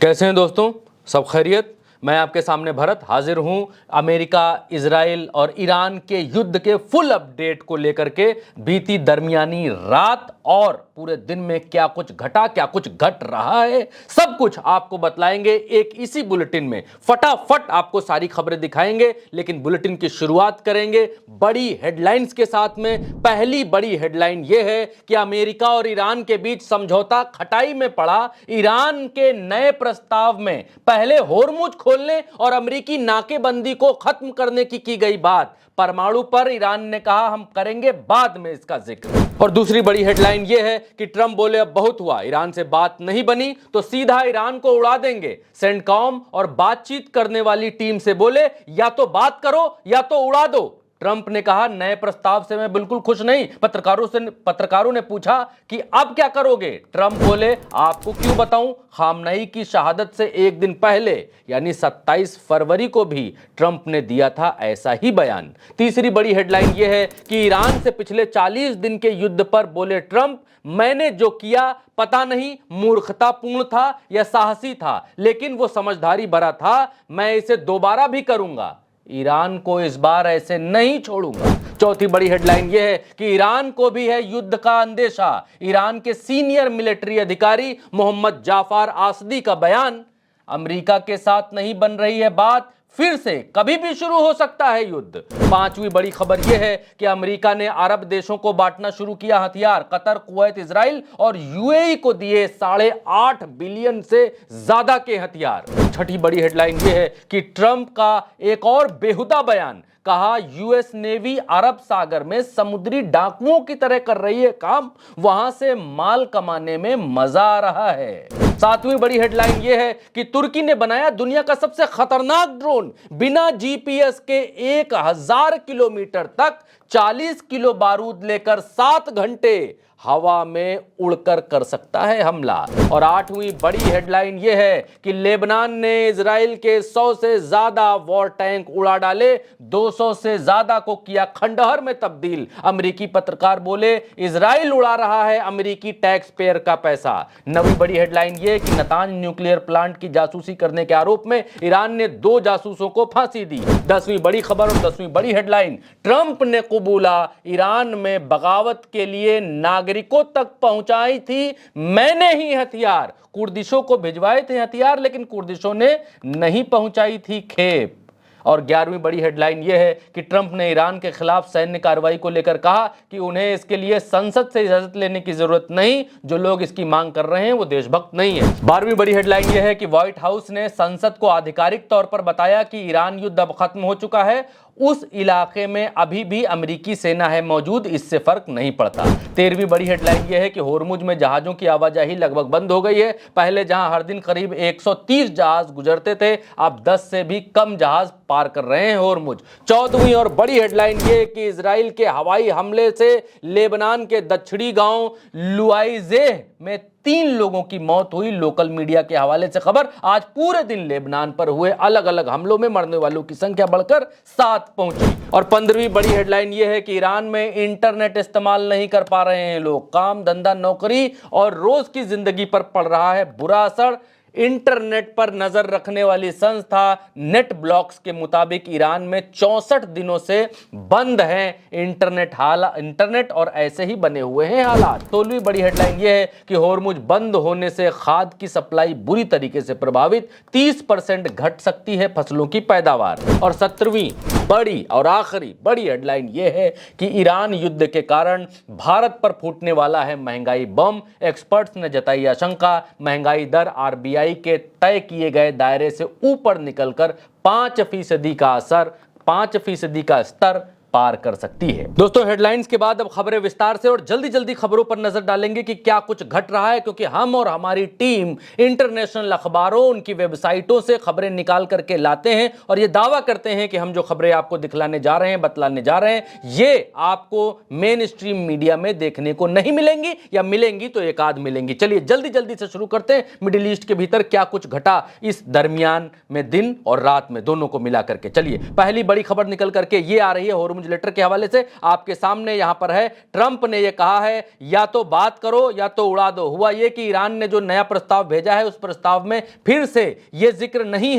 कैसे हैं दोस्तों, सब खैरियत। मैं आपके सामने भरत हाजिर हूं अमेरिका, इजराइल और ईरान के युद्ध के फुल अपडेट को लेकर के। बीती दरमियानी रात और पूरे दिन में क्या कुछ घटा, क्या कुछ घट रहा है, सब कुछ आपको बतलाएंगे एक इसी बुलेटिन में। फटाफट आपको सारी खबरें दिखाएंगे, लेकिन बुलेटिन की शुरुआत करेंगे बड़ी हेडलाइंस के साथ में। पहली बड़ी हेडलाइन यह है कि अमेरिका और ईरान के बीच समझौता खटाई में पड़ा। ईरान के नए प्रस्ताव में पहले होर्मुज खोलने और अमेरिकी नाकेबंदी को खत्म करने की गई बात। परमाणु पर ईरान ने कहा हम करेंगे बाद में इसका जिक्र। और दूसरी बड़ी हेडलाइन यह है कि ट्रंप बोले अब बहुत हुआ, ईरान से बात नहीं बनी तो सीधा ईरान को उड़ा देंगे। सेंटकॉम और बातचीत करने वाली टीम से बोले या तो बात करो या तो उड़ा दो। ट्रंप ने कहा नए प्रस्ताव से मैं बिल्कुल खुश नहीं। पत्रकारों ने पूछा कि अब क्या करोगे। ट्रंप बोले आपको क्यों बताऊं, खामनई की शहादत से एक दिन पहले यानी 27 फरवरी को भी ट्रंप ने दिया था ऐसा ही बयान। तीसरी बड़ी हेडलाइन यह है कि ईरान से पिछले 40 दिन के युद्ध पर बोले ट्रंप मैंने जो किया पता नहीं मूर्खतापूर्ण था या साहसी था, लेकिन वो समझदारी भरा था, मैं इसे दोबारा भी करूंगा। ईरान को इस बार ऐसे नहीं छोड़ूंगा। चौथी बड़ी हेडलाइन यह है कि ईरान को भी है युद्ध का अंदेशा। ईरान के सीनियर मिलिट्री अधिकारी मोहम्मद जाफर आसदी का बयान, अमेरिका के साथ नहीं बन रही है बात, फिर से कभी भी शुरू हो सकता है युद्ध। पांचवी बड़ी खबर यह है कि अमेरिका ने अरब देशों को बांटना शुरू किया हथियार। कतर, कुवैत, इजराइल और यूएई को दिए 8.5 बिलियन से ज्यादा के हथियार। छठी बड़ी हेडलाइन यह है कि ट्रंप का एक और बेहुदा बयान, कहा यूएस नेवी अरब सागर में समुद्री डाकुओं की तरह कर रही है काम, वहां से माल कमाने में मजा आ रहा है। सातवीं बड़ी हेडलाइन यह है कि तुर्की ने बनाया दुनिया का सबसे खतरनाक ड्रोन। बिना जीपीएस के 1000 किलोमीटर तक 40 किलो बारूद लेकर 7 घंटे हवा में उड़कर कर सकता है हमला। और आठवीं बड़ी हेडलाइन यह है कि लेबनान ने इजराइल के 100 से ज्यादा वॉर टैंक उड़ा डाले, 200 से ज्यादा को किया खंडहर में तब्दील। अमेरिकी पत्रकार बोले इजराइल उड़ा रहा है अमेरिकी टैक्स पेयर का पैसा। नवीं बड़ी हेडलाइन यह है कि नतांज न्यूक्लियर प्लांट की जासूसी करने के आरोप में ईरान ने 2 जासूसों को फांसी दी। 10वीं बड़ी खबर और 10वीं बड़ी हेडलाइन, ट्रंप ने कबूला ईरान में बगावत के लिए नागरिकों तक पहुंचाई थी मैंने ही हथियार। कुर्दिशों को भिजवाए थे हथियार, लेकिन कुर्दिशों ने नहीं पहुंचाई थी खेप। और 11वीं बड़ी हेडलाइन यह है कि ट्रंप ने ईरान के खिलाफ सैन्य कार्रवाई को लेकर कहा कि उन्हें इसके लिए संसद से इजाजत लेने की जरूरत नहीं, जो लोग इसकी मांग कर रहे हैं वो देशभक्त नहीं है। 12वीं बड़ी हेडलाइन यह है कि व्हाइट हाउस ने संसद को आधिकारिक तौर पर बताया कि ईरान युद्ध अब खत्म हो चुका है, उस इलाके में अभी भी अमेरिकी सेना है मौजूद, इससे फर्क नहीं पड़ता। 13वीं बड़ी हेडलाइन यह है कि होर्मुज में जहाजों की आवाजाही लगभग बंद हो गई है। पहले जहां हर दिन करीब 130 जहाज गुजरते थे, अब 10 से भी कम जहाज पार कर रहे हैं होर्मुज। 14वीं और बड़ी हेडलाइन यह है कि इजराइल के हवाई हमले से लेबनान के दक्षिणी गांव लुआइजेह में 3 लोगों की मौत हुई। लोकल मीडिया के हवाले से खबर, आज पूरे दिन लेबनान पर हुए अलग अलग हमलों में मरने वालों की संख्या बढ़कर 7 पहुंची। और 15वीं बड़ी हेडलाइन यह है कि ईरान में इंटरनेट इस्तेमाल नहीं कर पा रहे हैं लोग, काम धंधा नौकरी और रोज की जिंदगी पर पड़ रहा है बुरा असर। इंटरनेट पर नजर रखने वाली संस्था नेट ब्लॉक्स के मुताबिक ईरान में 64 दिनों से बंद हैं इंटरनेट और ऐसे ही बने हुए हैं हालात। 16वीं बड़ी हेडलाइन यह है कि होर्मुज बंद होने से खाद की सप्लाई बुरी तरीके से प्रभावित, 30% घट सकती है फसलों की पैदावार। और 17वीं बड़ी और आखिरी बड़ी हेडलाइन यह है कि ईरान युद्ध के कारण भारत पर फूटने वाला है महंगाई बम। एक्सपर्ट्स ने जताई आशंका, महंगाई दर आरबीआई के तय किए गए दायरे से ऊपर निकलकर 5% का असर, 5% का स्तर पार कर सकती है। दोस्तों हेडलाइंस के बाद अब खबरें विस्तार से और जल्दी जल्दी खबरों पर नजर डालेंगे कि क्या कुछ घट रहा है, क्योंकि हम और हमारी टीम इंटरनेशनल अखबारों, उनकी वेबसाइटों से खबरें निकाल करके लाते हैं और ये दावा करते हैं कि हम जो खबरें आपको दिखलाने जा रहे हैं, बतलाने जा रहे हैं, ये आपको मेन स्ट्रीम मीडिया में देखने को नहीं मिलेंगी, या मिलेंगी तो एक आध मिलेंगी। चलिए जल्दी जल्दी से शुरू करते हैं। मिडिल ईस्ट के भीतर क्या कुछ घटा इस दरमियान में, दिन और रात में दोनों को मिला करके। चलिए पहली बड़ी खबर निकल करके ये आ रही है, हॉर्मुज लेटर के हवाले से आपके सामने यहां पर है। ट्रंप ने यह कहा है या तो बात करो या तो उड़ा दो। हुआ यह कि ईरान ने जो नया प्रस्ताव भेजा है उस प्रस्ताव में फिर से यह जिक्र नहीं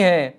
है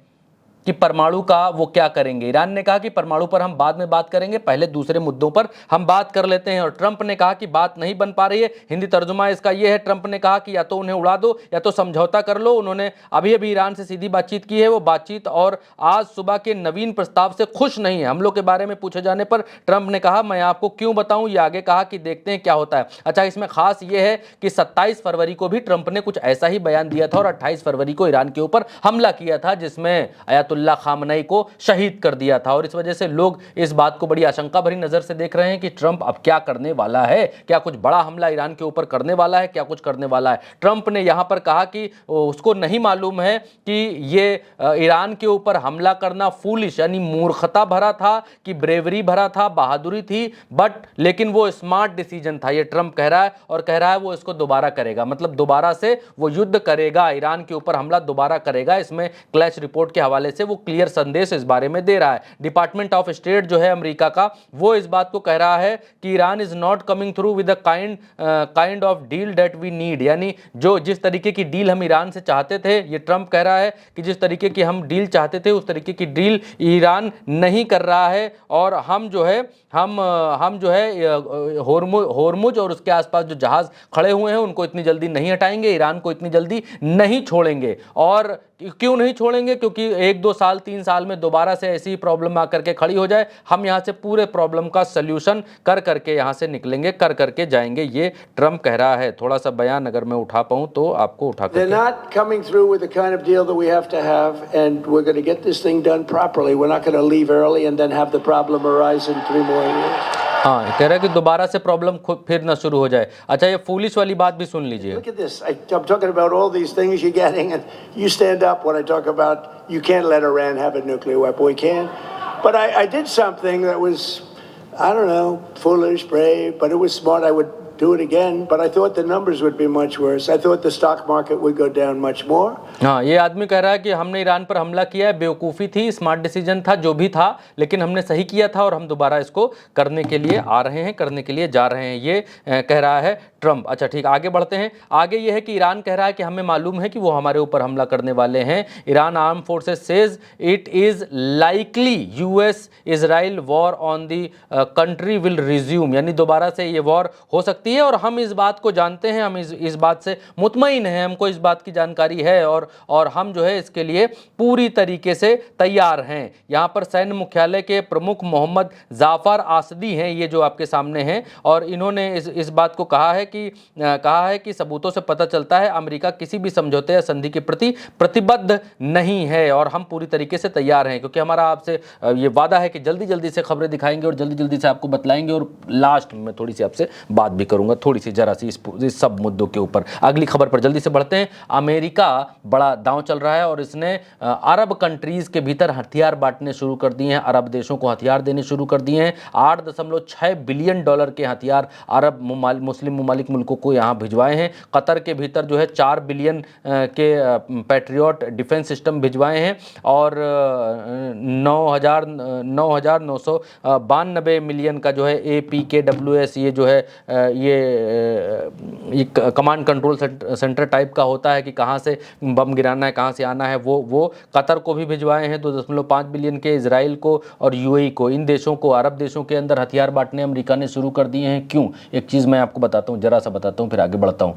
कि परमाणु का वो क्या करेंगे। ईरान ने कहा कि परमाणु पर हम बाद में बात करेंगे, पहले दूसरे मुद्दों पर हम बात कर लेते हैं। और ट्रंप ने कहा कि बात नहीं बन पा रही है। हिंदी तर्जुमा इसका यह है, ट्रंप ने कहा कि या तो उन्हें उड़ा दो या तो समझौता कर लो। उन्होंने अभी अभी ईरान से सीधी बातचीत की है, वो बातचीत और आज सुबह के नवीन प्रस्ताव से खुश नहीं है। हमलों के बारे में पूछे जाने पर ट्रंप ने कहा मैं आपको क्यों बताऊं, ये आगे कहा कि देखते हैं क्या होता है। अच्छा, इसमें खास यह है कि 27 फरवरी को भी ट्रंप ने कुछ ऐसा ही बयान दिया था और 28 फरवरी को ईरान के ऊपर हमला किया था जिसमें अयातुल्ला खामनई को शहीद कर दिया था। और इस वजह से लोग इस बात को बड़ी आशंका भरी नजर से देख रहे हैं कि ट्रंप अब क्या करने वाला है, क्या कुछ बड़ा हमला ईरान के ऊपर करने वाला है, क्या कुछ करने वाला है। ट्रंप ने यहां पर कहा कि उसको नहीं मालूम है कि ये ईरान के ऊपर हमला करना फूलिश यानी मूर्खता भरा था कि ब्रेवरी भरा था, बहादुरी थी, लेकिन वो स्मार्ट डिसीजन था, ये ट्रंप कह रहा है। और कह रहा है वो इसको दोबारा करेगा, मतलब दोबारा से वो युद्ध करेगा, ईरान के ऊपर हमला दोबारा करेगा। इसमें क्लैश रिपोर्ट के हवाले से वो क्लियर संदेश इस बारे में दे रहा है। डिपार्टमेंट ऑफ स्टेट जो है अमेरिका का, वो इस बात को कह रहा है कि Iran is not coming through with the kind of deal that we need, यानी जिस तरीके की डील हम ईरान से चाहते थे, ये ट्रंप कह रहा है कि जिस तरीके की हम डील चाहते थे उस तरीके की डील ईरान नहीं कर रहा है। और हम जो है होर्मुज और उसके आसपास जो जहाज खड़े हुए हैं उनको इतनी जल्दी नहीं हटाएंगे, ईरान को इतनी जल्दी नहीं छोड़ेंगे। और क्यों नहीं छोड़ेंगे? क्योंकि 1-2 साल 3 साल में दोबारा से ऐसी प्रॉब्लम आकर के खड़ी हो जाए, हम यहां से पूरे प्रॉब्लम का सल्यूशन कर करके यहां से निकलेंगे, कर करके जाएंगे, ये ट्रंप कह रहा है। थोड़ा सा बयान अगर मैं उठा पाऊं तो आपको उठा करके। They're not coming through with the kind of deal that we have to have, and we're going to get this thing done properly. We're not going to leave early and then have the problem arise in 3 more years. हाँ, कह रहा है कि दोबारा से problem खुद फिर ना शुरू हो जाए। अच्छा, ये फूलिश वाली बात भी सुन लीजिए। Look at this. I'm talking about all these things you're getting, and you stand up when I talk about you can't let Iran have a nuclear weapon. We can't. But I did something that was, I don't know, foolish, brave, but it was smart. I would do it again, but I thought the numbers would be much worse. I thought the stock market would go down much more. हाँ, ये आदमी कह रहा है कि हमने Iran पर हमला किया है, बेवकूफ़ी थी, स्मार्ट डिसीजन था, जो भी था, लेकिन हमने सही किया था और हम दोबारा इसको करने के लिए आ रहे हैं, करने के लिए जा रहे हैं, ये कह रहा है ट्रंप। अच्छा ठीक, आगे बढ़ते हैं। आगे ये है कि ईरान कह रहा है कि हमें मालूम है कि वो हमारे ऊपर हमला करने वाले हैं। Iran arm forces says it is likely US Israel war on the country will resume, यानी दोबारा से ये वॉर हो सकती है और हम इस बात को जानते हैं, हम इस बात से मुतमईन हैं, हमको इस बात की जानकारी है और हम जो है इसके लिए पूरी तरीके से तैयार हैं। यहाँ पर सैन्य मुख्यालय के प्रमुख मोहम्मद जाफर आसदी हैं, ये जो आपके सामने हैं, और इन्होंने इस बात को कहा है कि सबूतों से पता चलता है अमेरिका किसी भी समझौते या संधि के प्रति प्रतिबद्ध नहीं है और हम पूरी तरीके से तैयार हैं, क्योंकि हमारा आपसे ये वादा है कि जल्दी जल्दी से खबरें दिखाएंगे और जल्दी जल्दी से आपको बतलाएंगे और लास्ट में थोड़ी सी आपसे बात भी करूंगा, थोड़ी सी जरा सी इस सब मुद्दों के ऊपर। अगली खबर पर जल्दी से बढ़ते हैं। अमेरिका बड़ा दांव चल रहा है और इसने अरब कंट्रीज के भीतर हथियार बांटने शुरू कर दिए हैं, अरब देशों को हथियार देने शुरू कर दिए हैं। $8.6 बिलियन के हथियार अरब मुस्लिम ममालिक मुल्कों को यहाँ भिजवाए हैं। कतर के भीतर जो है 4 बिलियन के पैट्रियट डिफेंस सिस्टम भिजवाए हैं और 9,992 मिलियन का जो है APKWS, ये जो है ये कमांड कंट्रोल सेंटर टाइप का होता है कि कहाँ से बम गिराना है, कहाँ से आना है, वो कतर को भी भिजवाए हैं। 2.5 बिलियन के इजराइल को और UAE को, इन देशों को, अरब देशों के अंदर हथियार बांटने अमेरिका ने शुरू कर दिए हैं। क्यों? एक चीज़ मैं आपको बताता हूँ, जरा सा बताता हूँ, फिर आगे बढ़ता हूँ।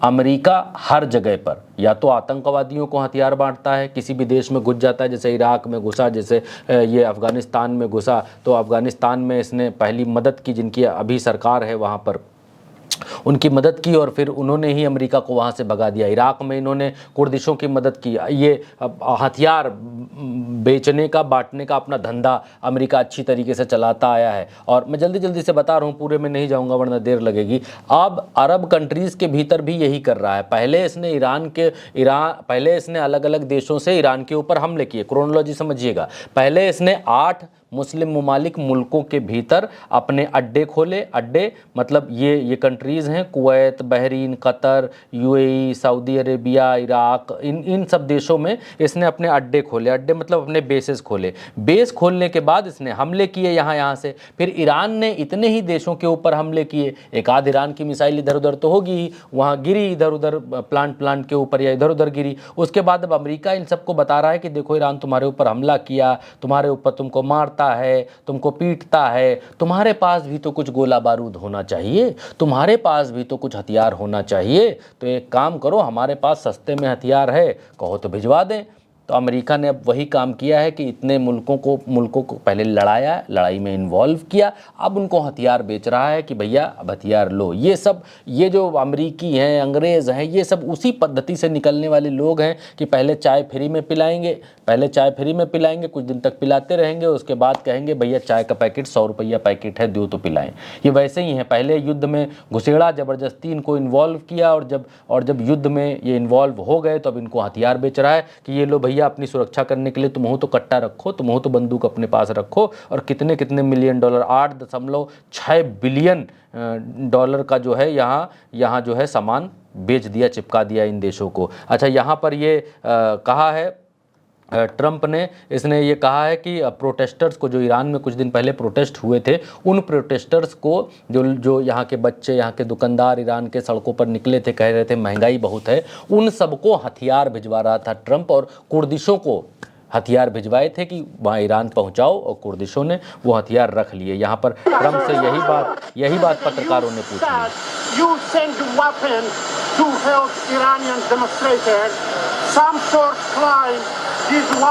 अमेरिका हर जगह पर या तो आतंकवादियों को हथियार बांटता है, किसी भी देश में घुस जाता है, जैसे इराक में घुसा, जैसे ये अफ़गानिस्तान में घुसा, तो अफ़गानिस्तान में इसने पहली मदद की, जिनकी अभी सरकार है वहाँ पर उनकी मदद की और फिर उन्होंने ही अमेरिका को वहाँ से भगा दिया। इराक में इन्होंने कुर्दिशों की मदद की। ये हथियार बेचने का, बांटने का अपना धंधा अमेरिका अच्छी तरीके से चलाता आया है और मैं जल्दी जल्दी से बता रहा हूँ, पूरे में नहीं जाऊँगा वरना देर लगेगी। अब अरब कंट्रीज़ के भीतर भी यही कर रहा है। पहले इसने अलग अलग देशों से ईरान के ऊपर हमले किए। क्रोनोलॉजी समझिएगा। पहले इसने 8 मुस्लिम ममालिक मुल्कों के भीतर अपने अड्डे खोले। अड्डे मतलब ये कंट्रीज़ हैं, Kuwait, Bahrain, Qatar, UAE, Saudi Arabia, Iraq, इन सब देशों में इसने अपने अड्डे खोले। अड्डे मतलब अपने बेसेस खोले। बेस खोलने के बाद इसने हमले किए यहाँ से। फिर ईरान ने इतने ही देशों के ऊपर हमले किए। एक आध ईरान की मिसाइल इधर उधर तो होगी ही, वहाँ गिरी इधर उधर प्लांट के ऊपर या इधर उधर गिरी। उसके बाद अब अमेरिका इन सबको बता रहा है कि देखो ईरान तुम्हारे ऊपर हमला किया, तुम्हारे ऊपर तुमको मारता है, तुमको पीटता है, तुम्हारे पास भी तो कुछ गोला बारूद होना चाहिए, तुम्हारे पास भी तो कुछ हथियार होना चाहिए। तो एक काम करो, हमारे पास सस्ते में हथियार है, कहो तो भिजवा दें। तो अमेरिका ने अब वही काम किया है कि इतने मुल्कों को पहले लड़ाया, लड़ाई में इन्वॉल्व किया, अब उनको हथियार बेच रहा है कि भैया अब हथियार लो। ये जो अमेरिकी हैं, अंग्रेज़ हैं, ये सब उसी पद्धति से निकलने वाले लोग हैं कि पहले चाय फ्री में पिलाएंगे, कुछ दिन तक पिलाते रहेंगे, उसके बाद कहेंगे भैया चाय का पैकेट 100 रुपया पैकेट है, दो तो पिलाएं। ये वैसे ही हैं, पहले युद्ध में घुसेड़ा, ज़बरदस्ती इनको इन्वॉल्व किया, और जब युद्ध में ये इन्वॉल्व हो गए तो अब इनको हथियार बेच रहा है कि ये लो भैया अपनी सुरक्षा करने के लिए तुम हो तो कट्टा रखो, तुम हो तो बंदूक अपने पास रखो। और कितने कितने मिलियन डॉलर, 8.6 बिलियन डॉलर का जो है यहाँ जो है सामान बेच दिया, चिपका दिया इन देशों को। अच्छा, यहाँ पर ये कहा है ट्रंप ने, इसने ये कहा है कि प्रोटेस्टर्स को, जो ईरान में कुछ दिन पहले प्रोटेस्ट हुए थे, उन प्रोटेस्टर्स को, जो यहाँ के बच्चे, यहाँ के दुकानदार ईरान के सड़कों पर निकले थे, कह रहे थे महंगाई बहुत है, उन सबको हथियार भिजवा रहा था ट्रंप, और कुर्दिशों को हथियार भिजवाए थे कि वहाँ ईरान पहुँचाओ, और कुर्दिशों ने वो हथियार रख लिए। यहाँ पर ट्रंप से यही बात पत्रकारों ने पूछी। You send weapons to help Iranian demonstrators. Some force flying.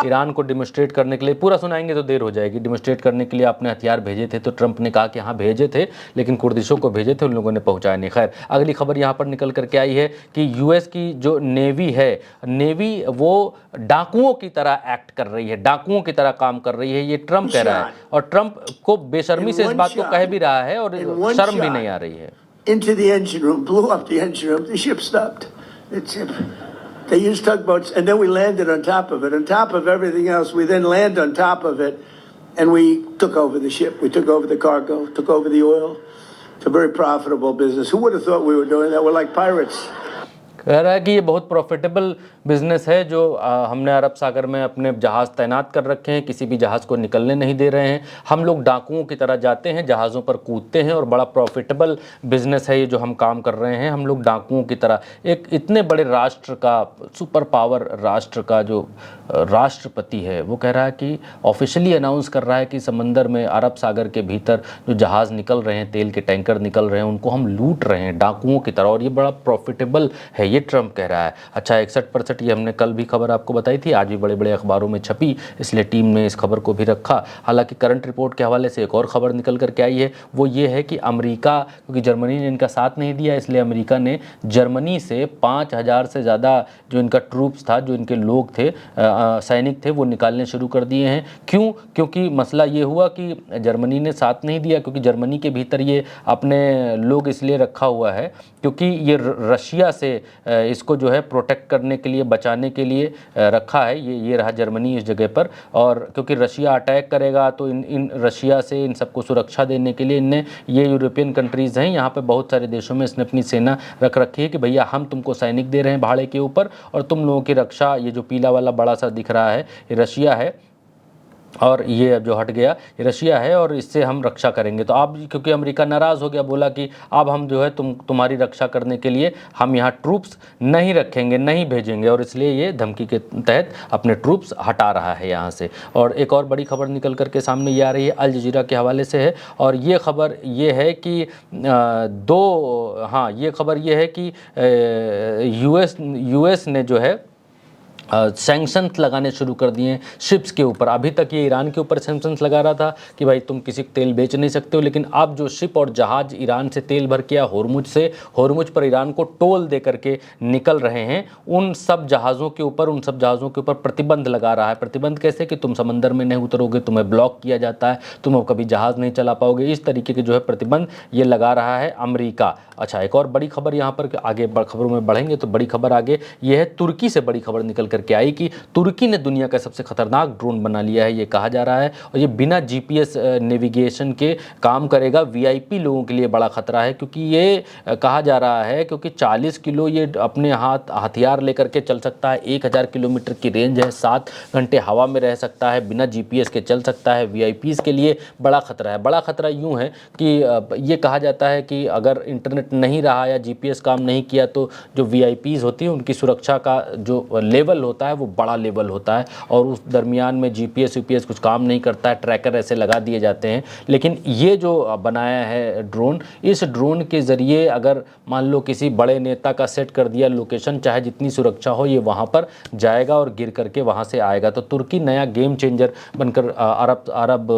Iran को डिमोस्ट्रेट करने के लिए, पूरा सुनाएंगे तो देर हो जाएगी, डिमोस्ट्रेट करने के लिए आपने हथियार भेजे थे। तो ट्रंप ने कहा कि हाँ भेजे थे, लेकिन कुर्दिशों को भेजे थे, उन लोगों ने पहुंचाया नहीं। खैर, अगली खबर यहाँ पर निकल करके आई है कि यूएस की जो नेवी है, नेवी वो डाकुओं की तरह एक्ट कर रही है, डाकुओं की तरह काम कर रही है, ये ट्रंप कह रहा है। और ट्रंप को बेशर्मी से इस बात को कह भी रहा है और शर्म भी नहीं आ रही है। Into the engine room, blew up the engine room, the ship stopped. They used tugboats, and then we landed on top of it. On top of everything else, we then land on top of it, and we took over the ship. We took over the cargo, took over the oil. It's a very profitable business. Who would have thought we were doing that? We're like pirates. कह रहा है कि ये बहुत profitable business है, जो हमने अरब सागर में अपने जहाज़ तैनात कर रखे हैं, किसी भी जहाज़ को निकलने नहीं दे रहे हैं। हम लोग डाकुओं की तरह जाते हैं, जहाज़ों पर कूदते हैं, और बड़ा प्रॉफिटेबल बिजनेस है ये जो हम काम कर रहे हैं। हम लोग डाकुओं की तरह, एक इतने बड़े राष्ट्र का, सुपर पावर राष्ट्र का जो राष्ट्रपति है, वो कह रहा है कि ऑफिशियली अनाउंस कर रहा है कि समंदर में, अरब सागर के भीतर जो जहाज़ निकल रहे हैं, तेल के टैंकर निकल रहे हैं, उनको हम लूट रहे हैं डाकुओं की तरह, और ये बड़ा प्रॉफिटेबल है, ये ट्रंप कह रहा है। अच्छा, 61%, ये हमने कल भी खबर आपको बताई थी, आज भी बड़े बड़े अखबारों में छपी, इसलिए टीम ने इस खबर को भी रखा। हालांकि करंट रिपोर्ट के हवाले से एक और खबर निकल करके आई है, वो ये है कि अमेरिका, क्योंकि जर्मनी ने इनका साथ नहीं दिया, इसलिए अमेरिका ने जर्मनी से 5000 से ज़्यादा जो इनका ट्रूप्स था, जो इनके लोग थे, सैनिक थे, वो निकालने शुरू कर दिए हैं। क्यों? क्योंकि मसला ये हुआ कि जर्मनी ने साथ नहीं दिया, क्योंकि जर्मनी के भीतर ये अपने लोग इसलिए रखा हुआ है क्योंकि ये रशिया से इसको जो है प्रोटेक्ट करने के लिए, बचाने के लिए रखा है। ये रहा जर्मनी इस जगह पर, और क्योंकि रशिया अटैक करेगा तो इन रशिया से इन सबको सुरक्षा देने के लिए इनने, ये यूरोपियन कंट्रीज़ हैं, यहाँ पे बहुत सारे देशों में इसने अपनी सेना रख रखी है कि भैया हम तुमको सैनिक दे रहे हैं भाड़े के ऊपर, और तुम लोगों की रक्षा, ये जो पीला वाला बड़ा सा दिख रहा है ये रशिया है, और ये जो हट गया ये रशिया है, और इससे हम रक्षा करेंगे। तो अब क्योंकि अमेरिका नाराज़ हो गया, बोला कि अब हम जो है तुम्हारी रक्षा करने के लिए हम यहाँ ट्रूप्स नहीं रखेंगे, नहीं भेजेंगे, और इसलिए ये धमकी के तहत अपने ट्रूप्स हटा रहा है यहाँ से। और एक और बड़ी खबर निकल करके सामने ये आ रही है, अल जजीरा के हवाले से है, और ये खबर ये है कि ये खबर ये है कि यूएस ने जो है सैंक्शंस लगाने शुरू कर दिए हैं शिप्स के ऊपर। अभी तक ये ईरान के ऊपर सैंक्शंस लगा रहा था कि भाई तुम किसी को तेल बेच नहीं सकते हो, लेकिन अब जो शिप और जहाज़ ईरान से तेल भर के या होर्मुज पर ईरान को टोल दे करके निकल रहे हैं, उन सब जहाज़ों के ऊपर प्रतिबंध लगा रहा है। प्रतिबंध कैसे? कि तुम समंदर में नहीं उतरोगे, तुम्हें ब्लॉक किया जाता है, तुम अब कभी जहाज़ नहीं चला पाओगे, इस तरीके के जो है प्रतिबंध ये लगा रहा है अमेरिका। अच्छा, एक और बड़ी खबर यहाँ पर, आगे खबरों में बढ़ेंगे तो बड़ी खबर आगे ये है, तुर्की से बड़ी खबर निकल करके आई कि तुर्की ने दुनिया का सबसे खतरनाक ड्रोन बना लिया है, ये कहा जा रहा है। और ये बिना जीपीएस नेविगेशन के काम करेगा, वीआईपी लोगों के लिए बड़ा खतरा है, क्योंकि ये कहा जा रहा है क्योंकि 40 किलो ये अपने हथियार लेकर के चल सकता है, 1000 किलोमीटर की रेंज है, 7 घंटे हवा में रह सकता है, बिना जीपीएस के चल सकता है। वीआईपीज़ के लिए बड़ा खतरा है। बड़ा खतरा यूँ है कि ये कहा जाता है कि अगर इंटरनेट नहीं रहा या जीपीएस काम नहीं किया तो जो वीआईपीज़ होती हैं उनकी सुरक्षा का जो लेवल होता है वो बड़ा लेवल होता है, और उस दरमियान में जीपीएस यूपीएस कुछ काम नहीं करता है, ट्रैकर ऐसे लगा दिए जाते हैं। लेकिन ये जो बनाया है ड्रोन, इस ड्रोन के ज़रिए अगर मान लो किसी बड़े नेता का सेट कर दिया लोकेशन, चाहे जितनी सुरक्षा हो, ये वहाँ पर जाएगा और गिर करके वहाँ से आएगा। तो तुर्की नया गेम चेंजर बनकर अरब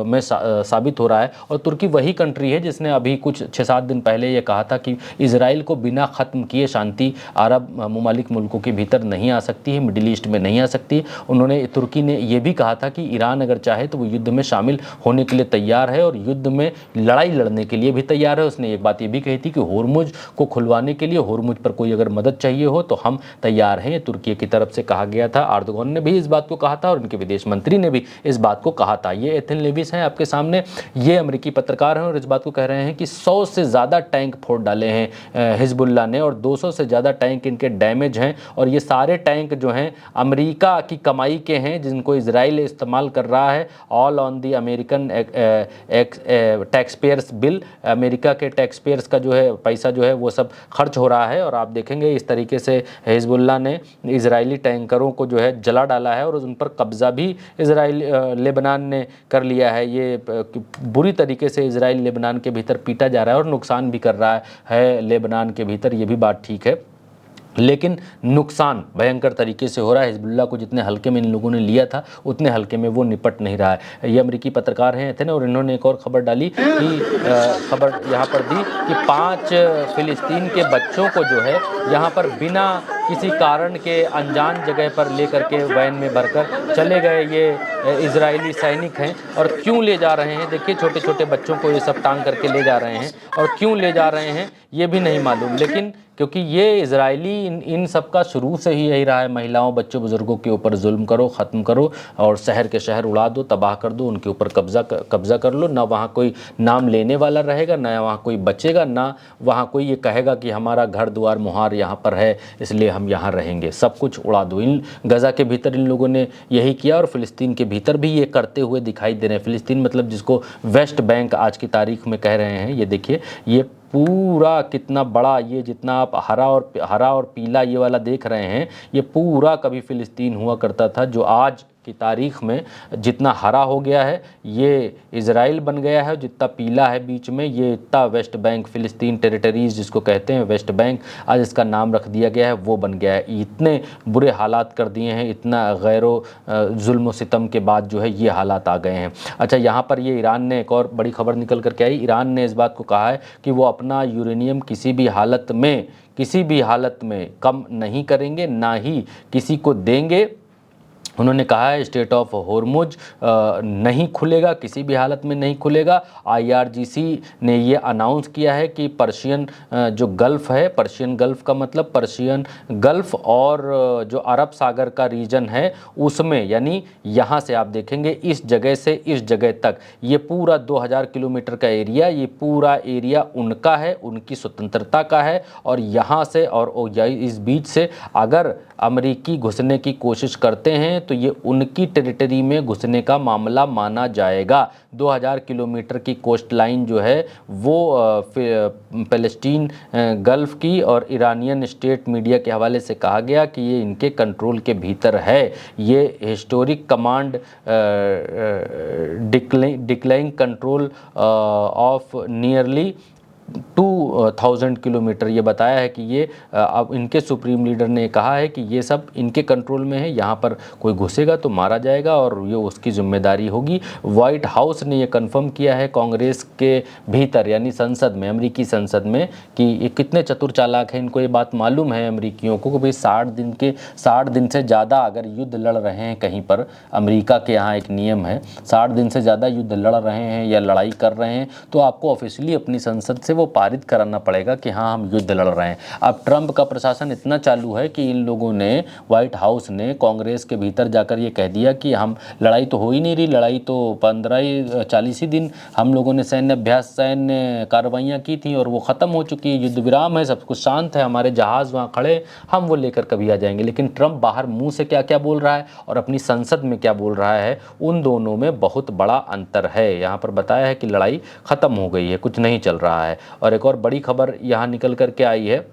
में साबित हो रहा है। और तुर्की वही कंट्री है जिसने अभी कुछ 6-7 दिन पहले ये कहा था कि इजराइल को बिना ख़त्म किए शांति अरब ममालिक मुल्कों के भीतर नहीं आ सकती है, मिडिल ईस्ट में नहीं आ सकती। उन्होंने, तुर्की ने ये भी कहा था कि ईरान अगर चाहे तो वो युद्ध में शामिल होने के लिए तैयार है और युद्ध में लड़ाई लड़ने के लिए भी तैयार है। उसने एक बात ये भी कही थी कि होर्मुज को खुलवाने के लिए, होर्मुज पर कोई अगर मदद चाहिए हो तो हम तैयार हैं, ये तुर्की की तरफ से कहा गया था। अर्दोगन ने भी इस बात को कहा था और उनके विदेश मंत्री ने भी इस बात को कहा था। ये एथेन लेविस हैं आपके सामने, ये अमेरिकी पत्रकार हैं और इस बात को कह रहे हैं कि 100 से ज़्यादा टैंक फोड़ डाले हैं हिजबुल्लाह ने और 200 से ज़्यादा टैंक इनके डैमेज हैं, और ये सारे टैंक जो हैं अमेरिका की कमाई के हैं जिनको इजराइल इस्तेमाल कर रहा है। All on the American tax payers bill, America के टैक्स पेयर्स का जो है पैसा जो है वो सब खर्च हो रहा है। और आप देखेंगे इस तरीके से हिजबुल्लाह ने इजरायली टैंकरों को जो है जला डाला है और उन पर कब्ज़ा भी इजराइल लेबनान ने कर लिया है। ये बुरी तरीके से इजराइल लेबनान के भीतर पीटा जा रहा है और नुकसान भी कर रहा है लेबनान के भीतर, ये भी बात ठीक है, लेकिन नुकसान भयंकर तरीके से हो रहा है। हिजबुल्लाह को जितने हल्के में इन लोगों ने लिया था उतने हल्के में वो निपट नहीं रहा है। ये अमेरिकी पत्रकार हैं थे ना, और इन्होंने एक और खबर डाली कि खबर यहाँ पर दी कि 5 फिलिस्तीन के बच्चों को जो है यहाँ पर बिना किसी कारण के अनजान जगह पर लेकर के वैन में भरकर चले गए ये इजरायली सैनिक हैं। और क्यों ले जा रहे हैं, देखिए छोटे छोटे बच्चों को ये सब टांग करके ले जा रहे हैं, और क्यों ले जा रहे हैं ये भी नहीं मालूम, लेकिन क्योंकि ये इजरायली इन सब का शुरू से ही यही रहा है, महिलाओं बच्चों बुजुर्गों के ऊपर जुल्म करो, ख़त्म करो और शहर के शहर उड़ा दो, तबाह कर दो, उनके ऊपर कब्ज़ा कर लो। ना वहाँ कोई नाम लेने वाला रहेगा, ना वहाँ कोई बचेगा, ना वहाँ कोई ये कहेगा कि हमारा घर द्वार मुहार यहाँ पर है इसलिए हम यहाँ रहेंगे, सब कुछ उड़ा दो। इन गज़ा के भीतर इन लोगों ने यही किया और फ़िलिस्तीन के भीतर भी ये करते हुए दिखाई दे रहे हैं। फ़िलिस्तीन मतलब जिसको वेस्ट बैंक आज की तारीख में कह रहे हैं, ये देखिए ये पूरा कितना बड़ा, ये जितना आप हरा और पीला ये वाला देख रहे हैं, ये पूरा कभी फ़िलिस्तीन हुआ करता था, जो आज की तारीख़ में जितना हरा हो गया है ये इज़राइल बन गया है, जितना पीला है बीच में ये इतना वेस्ट बैंक, फ़िलिस्तीन टेरिटरीज़ जिसको कहते हैं वेस्ट बैंक, आज इसका नाम रख दिया गया है, वो बन गया है। इतने बुरे हालात कर दिए हैं, इतना गैरो जुल्म सितम के बाद जो है ये हालात आ गए हैं। अच्छा, यहाँ पर ये ईरान ने एक और बड़ी खबर निकल करके आई। ईरान ने इस बात को कहा है कि वो अपना यूरेनियम किसी भी हालत में कम नहीं करेंगे, ना ही किसी को देंगे। उन्होंने कहा है स्टेट ऑफ होर्मुज नहीं खुलेगा, किसी भी हालत में नहीं खुलेगा। IRGC ने ये अनाउंस किया है कि पर्शियन जो गल्फ़ है, पर्शियन गल्फ़ का मतलब पर्शियन गल्फ़ और जो अरब सागर का रीजन है उसमें, यानी यहाँ से आप देखेंगे इस जगह से इस जगह तक ये पूरा 2000 किलोमीटर का एरिया, ये पूरा एरिया उनका है, उनकी स्वतंत्रता का है। और यहाँ से और इस बीच से अगर अमेरिकी घुसने की कोशिश करते हैं तो ये उनकी टेरिटरी में घुसने का मामला माना जाएगा। 2000 किलोमीटर की कोस्ट लाइन जो है वो फ़लस्तीन गल्फ़ की और ईरानियन स्टेट मीडिया के हवाले से कहा गया कि ये इनके कंट्रोल के भीतर है। ये historic command declining control of nearly 2000 kilometre, ये बताया है कि ये अब इनके सुप्रीम लीडर ने कहा है कि ये सब इनके कंट्रोल में है, यहाँ पर कोई घुसेगा तो मारा जाएगा और ये उसकी जिम्मेदारी होगी। वाइट हाउस ने ये कंफर्म किया है कांग्रेस के भीतर, यानी संसद में, अमेरिकी संसद में, कि ये कितने चतुर चालाक हैं। इनको ये बात मालूम है अमेरिकियों को कि भाई 60 दिन से ज़्यादा अगर युद्ध लड़ रहे हैं कहीं पर, अमेरिका के यहाँ एक नियम है, 60 दिन से ज़्यादा युद्ध लड़ रहे हैं या लड़ाई कर रहे हैं तो आपको ऑफिशियली अपनी संसद से वो पारित कराना पड़ेगा कि हाँ हम युद्ध लड़ रहे हैं। अब ट्रंप का प्रशासन इतना चालू है कि इन लोगों ने, व्हाइट हाउस ने कांग्रेस के भीतर जाकर ये कह दिया कि हम लड़ाई तो हो ही नहीं रही, लड़ाई तो 40 ही दिन हम लोगों ने सैन्य अभ्यास, सैन्य कार्रवाइयाँ की थी और वो ख़त्म हो चुकी है, युद्ध विराम है, सब कुछ शांत है, हमारे जहाज़ वहाँ खड़े, हम वो लेकर कभी आ जाएंगे। लेकिन ट्रंप बाहर मुंह से क्या क्या बोल रहा है और अपनी संसद में क्या बोल रहा है, उन दोनों में बहुत बड़ा अंतर है। यहाँ पर बताया है कि लड़ाई ख़त्म हो गई है, कुछ नहीं चल रहा है। और एक और बड़ी खबर यहाँ निकल कर के आई है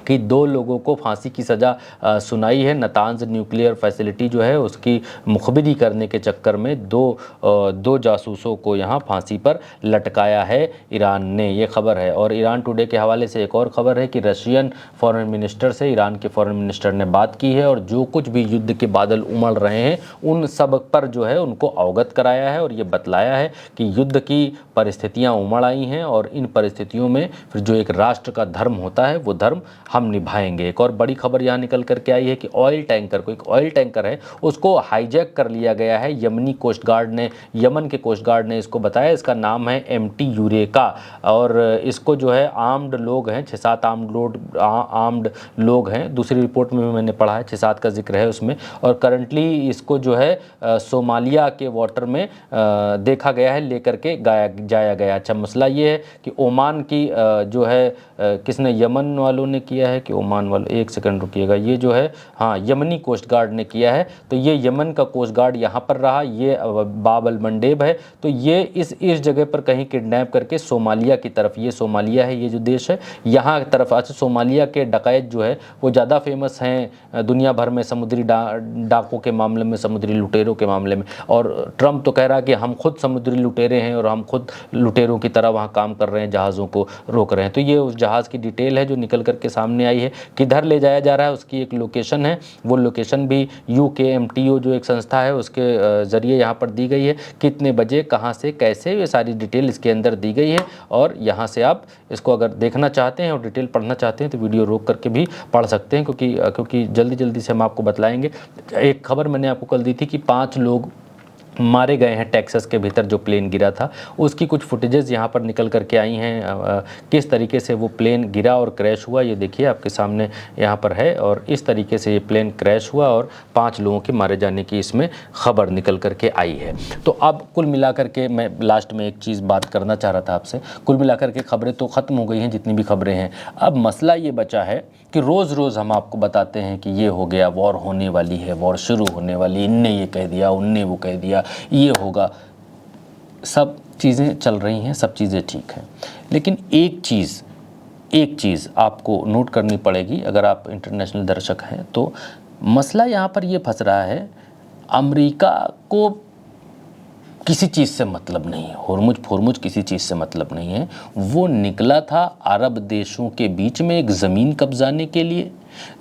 कि 2 लोगों को फांसी की सज़ा सुनाई है। नतांज न्यूक्लियर फैसिलिटी जो है उसकी मुखबिरी करने के चक्कर में दो जासूसों को यहाँ फांसी पर लटकाया है ईरान ने, ये खबर है। और ईरान टुडे के हवाले से एक और खबर है कि रशियन फॉरेन मिनिस्टर से ईरान के फॉरेन मिनिस्टर ने बात की है और जो कुछ भी युद्ध के बादल उमड़ रहे हैं उन सब पर जो है उनको अवगत कराया है और ये बतलाया है कि युद्ध की परिस्थितियाँ उमड़ आई हैं और इन परिस्थितियों में फिर जो एक राष्ट्र का धर्म होता है वो धर्म हम निभाएंगे। एक और बड़ी खबर यहाँ निकल करके आई है कि ऑयल टैंकर को, एक ऑयल टैंकर है उसको हाईजैक कर लिया गया है यमनी कोस्ट गार्ड ने, यमन के कोस्ट गार्ड ने इसको बताया। इसका नाम है MT यूरेका और इसको जो है आर्म्ड लोग हैं, 6-7 आर्म्ड लोग हैं। दूसरी रिपोर्ट में भी मैंने पढ़ा है 6-7 का जिक्र है उसमें। और करंटली इसको जो है सोमालिया के वाटर में देखा गया है, लेकर के जाया गया। अच्छा, मसला ये है कि ओमान की जो है किसने, यमन वालों ने किया है कि ओमान वालों, एक सेकंड रुकिएगा, ये जो है हाँ यमनी कोस्ट गार्ड ने किया है। तो ये यमन का कोस्ट गार्ड यहाँ पर रहा, ये बाब अल मंडेब है, तो ये इस जगह पर कहीं किडनैप करके सोमालिया की तरफ, ये सोमालिया है ये जो देश है यहाँ तरफ। अच्छा, सोमालिया के डकैत जो है वो ज़्यादा फेमस हैं दुनिया भर में समुद्री डाकों के मामले में, समुद्री लुटेरों के मामले में। और ट्रंप तो कह रहा है कि हम खुद समुद्री लुटेरे हैं और हम खुद लुटेरों की तरह वहाँ काम कर रहे हैं, जहाज़ों को रोक रहे हैं। तो ये उस जहाज़ की डिटेल है जो निकल करके सामने आई है। किधर ले जाया जा रहा है उसकी एक लोकेशन है, वो लोकेशन भी UKMTO जो एक संस्था है उसके ज़रिए यहाँ पर दी गई है। कितने बजे, कहाँ से, कैसे, ये सारी डिटेल इसके अंदर दी गई है। और यहाँ से आप इसको अगर देखना चाहते हैं और डिटेल पढ़ना चाहते हैं तो वीडियो रोक करके भी पढ़ सकते हैं, क्योंकि जल्दी जल्दी से हम आपको बतलाएंगे। एक खबर मैंने आपको कल दी थी कि 5 लोग मारे गए हैं टेक्सास के भीतर जो प्लेन गिरा था, उसकी कुछ फुटेजेस यहाँ पर निकल करके आई हैं। किस तरीके से वो प्लेन गिरा और क्रैश हुआ ये देखिए आपके सामने यहाँ पर है। और इस तरीके से ये प्लेन क्रैश हुआ और 5 लोगों के मारे जाने की इसमें खबर निकल करके आई है। तो अब कुल मिलाकर के मैं लास्ट में एक चीज़ बात करना चाह रहा था आपसे। कुल मिलाकर के खबरें तो ख़त्म हो गई हैं जितनी भी खबरें हैं। अब मसला ये बचा है कि रोज़ रोज़ हम आपको बताते हैं कि ये हो गया, वॉर होने वाली है, वॉर शुरू होने वाली, इनने ये कह दिया, उनने वो कह दिया, ये होगा। सब चीज़ें चल रही हैं, सब चीज़ें ठीक हैं, लेकिन एक चीज़ आपको नोट करनी पड़ेगी अगर आप इंटरनेशनल दर्शक हैं तो। मसला यहाँ पर ये फंस रहा है, अमेरिका को किसी चीज़ से मतलब नहीं है, होर्मुज किसी चीज़ से मतलब नहीं है। वो निकला था अरब देशों के बीच में एक ज़मीन कब्जाने के लिए।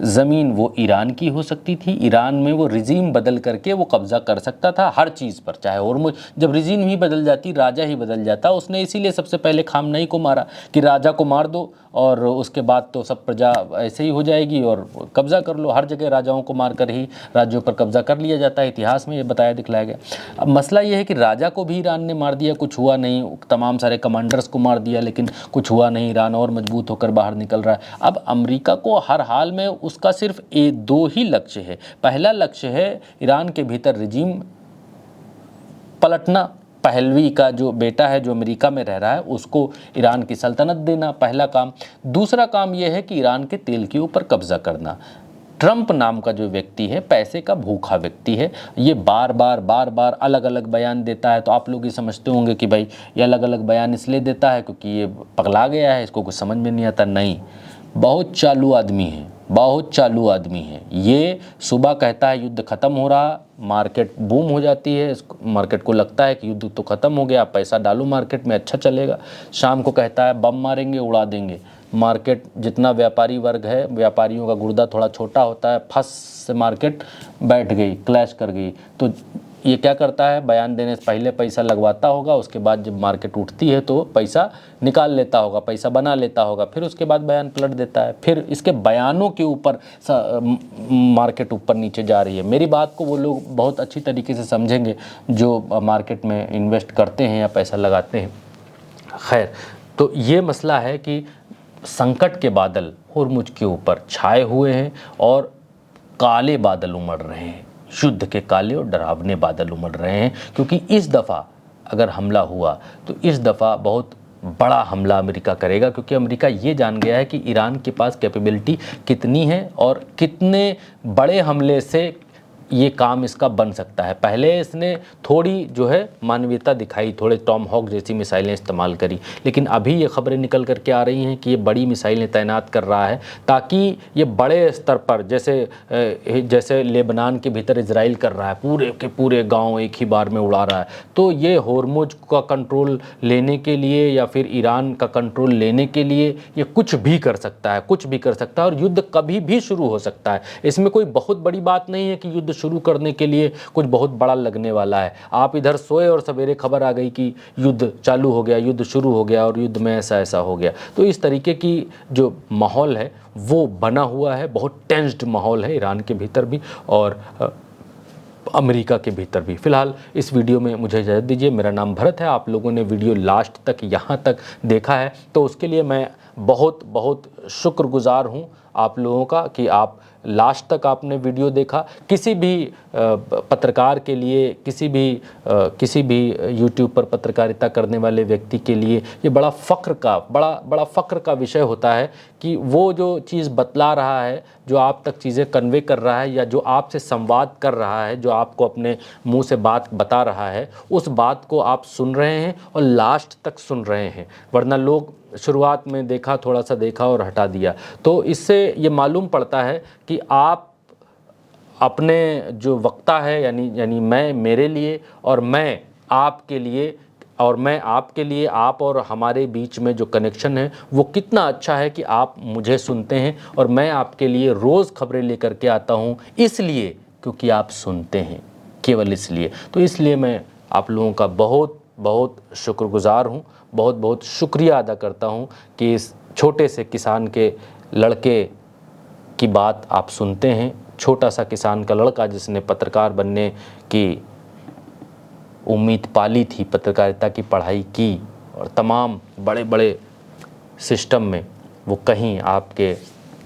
ज़मीन वो ईरान की हो सकती थी, ईरान में वो रिजीम बदल करके वो कब्ज़ा कर सकता था हर चीज़ पर, चाहे होर्मुज। जब रिजीम ही बदल जाती, राजा ही बदल जाता, उसने इसीलिए सबसे पहले खामनेई को मारा कि राजा को मार दो और उसके बाद तो सब प्रजा ऐसे ही हो जाएगी और कब्ज़ा कर लो। हर जगह राजाओं को मार कर ही राज्यों पर कब्ज़ा कर लिया जाता है, इतिहास में ये बताया दिखलाया गया। अब मसला ये है कि राजा को भी ईरान ने मार दिया, कुछ हुआ नहीं, तमाम सारे कमांडर्स को मार दिया लेकिन कुछ हुआ नहीं, ईरान और मजबूत होकर बाहर निकल रहा है। अब अमेरिका को हर हाल में उसका सिर्फ 2 ही लक्ष्य है। पहला लक्ष्य है ईरान के भीतर रिजीम पलटना, पहलवी का जो बेटा है जो अमेरिका में रह रहा है उसको ईरान की सल्तनत देना, पहला काम। दूसरा काम यह है कि ईरान के तेल के ऊपर कब्जा करना। ट्रंप नाम का जो व्यक्ति है पैसे का भूखा व्यक्ति है, ये बार बार अलग अलग बयान देता है। तो आप लोग ये समझते होंगे कि भाई ये अलग अलग बयान इसलिए देता है क्योंकि ये पगला गया है, इसको कुछ समझ में नहीं आता। नहीं, बहुत चालू आदमी है, बहुत चालू आदमी है। ये सुबह कहता है युद्ध ख़त्म हो रहा, मार्केट बूम हो जाती है, मार्केट को लगता है कि युद्ध तो ख़त्म हो गया, पैसा डालो मार्केट में अच्छा चलेगा। शाम को कहता है बम मारेंगे, उड़ा देंगे। मार्केट जितना व्यापारी वर्ग है, व्यापारियों का गुर्दा थोड़ा छोटा होता है, फस से मार्केट बैठ गई, क्लैश कर गई। तो ये क्या करता है, बयान देने से पहले पैसा लगवाता होगा, उसके बाद जब मार्केट उठती है तो पैसा निकाल लेता होगा, पैसा बना लेता होगा, फिर उसके बाद बयान पलट देता है। फिर इसके बयानों के ऊपर मार्केट ऊपर नीचे जा रही है। मेरी बात को वो लोग बहुत अच्छी तरीके से समझेंगे जो मार्केट में इन्वेस्ट करते हैं या पैसा लगाते हैं। खैर, तो ये मसला है कि संकट के बादल होर्मुज के ऊपर छाए हुए हैं और काले बादल उमड़ रहे हैं, युद्ध के काले और डरावने बादल उमड़ रहे हैं, क्योंकि इस दफ़ा अगर हमला हुआ तो इस दफ़ा बहुत बड़ा हमला अमेरिका करेगा, क्योंकि अमेरिका ये जान गया है कि ईरान के पास कैपेबिलिटी कितनी है और कितने बड़े हमले से ये काम इसका बन सकता है। पहले इसने थोड़ी जो है मानवीयता दिखाई, थोड़े टॉम हॉक जैसी मिसाइलें इस्तेमाल करी, लेकिन अभी ये खबरें निकल करके आ रही हैं कि ये बड़ी मिसाइलें तैनात कर रहा है ताकि ये बड़े स्तर पर जैसे लेबनान के भीतर इजराइल कर रहा है, पूरे के पूरे गांव एक ही बार में उड़ा रहा है, तो ये होर्मुज का कंट्रोल लेने के लिए या फिर ईरान का कंट्रोल लेने के लिए ये कुछ भी कर सकता है, कुछ भी कर सकता है और युद्ध कभी भी शुरू हो सकता है। इसमें कोई बहुत बड़ी बात नहीं है कि युद्ध शुरू करने के लिए कुछ बहुत बड़ा लगने वाला है। आप इधर सोए और सवेरे खबर आ गई कि युद्ध चालू हो गया, युद्ध शुरू हो गया और युद्ध में ऐसा ऐसा हो गया। तो इस तरीके की जो माहौल है वो बना हुआ है, बहुत टेंस्ड माहौल है ईरान के भीतर भी और अमेरिका के भीतर भी। फ़िलहाल इस वीडियो में मुझे इजाज़त दीजिए। मेरा नाम भरत है। आप लोगों ने वीडियो लास्ट तक यहाँ तक देखा है तो उसके लिए मैं बहुत बहुत शुक्रगुज़ार हूँ आप लोगों का कि आप लास्ट तक आपने वीडियो देखा। किसी भी पत्रकार के लिए, किसी भी यूट्यूब पर पत्रकारिता करने वाले व्यक्ति के लिए ये बड़ा फ़ख्र का विषय होता है कि वो जो चीज़ बतला रहा है, जो आप तक चीज़ें कन्वे कर रहा है या जो आपसे संवाद कर रहा है, जो आपको अपने मुंह से बात बता रहा है, उस बात को आप सुन रहे हैं और लास्ट तक सुन रहे हैं। वरना लोग शुरुआत में देखा, थोड़ा सा देखा और हटा दिया। तो इससे ये मालूम पड़ता है कि आप अपने जो वक्ता है यानी मैं मेरे लिए और मैं आपके लिए और मैं आपके लिए, आप और हमारे बीच में जो कनेक्शन है वो कितना अच्छा है कि आप मुझे सुनते हैं और मैं आपके लिए रोज़ खबरें लेकर के आता हूँ, इसलिए क्योंकि आप सुनते हैं, केवल इसलिए। तो इसलिए मैं आप लोगों का बहुत बहुत शुक्रगुज़ार हूँ, बहुत बहुत शुक्रिया अदा करता हूँ कि इस छोटे से किसान के लड़के की बात आप सुनते हैं। छोटा सा किसान का लड़का जिसने पत्रकार बनने की उम्मीद पाली थी, पत्रकारिता की पढ़ाई की और तमाम बड़े बड़े सिस्टम में, वो कहीं आपके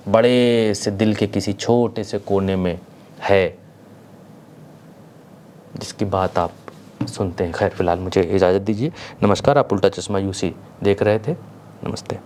बड़े से दिल के किसी छोटे से कोने में है जिसकी बात आप सुनते हैं। खैर, फ़िलहाल मुझे इजाज़त दीजिए। नमस्कार। आप उल्टा चश्मा यूसी देख रहे थे। नमस्ते।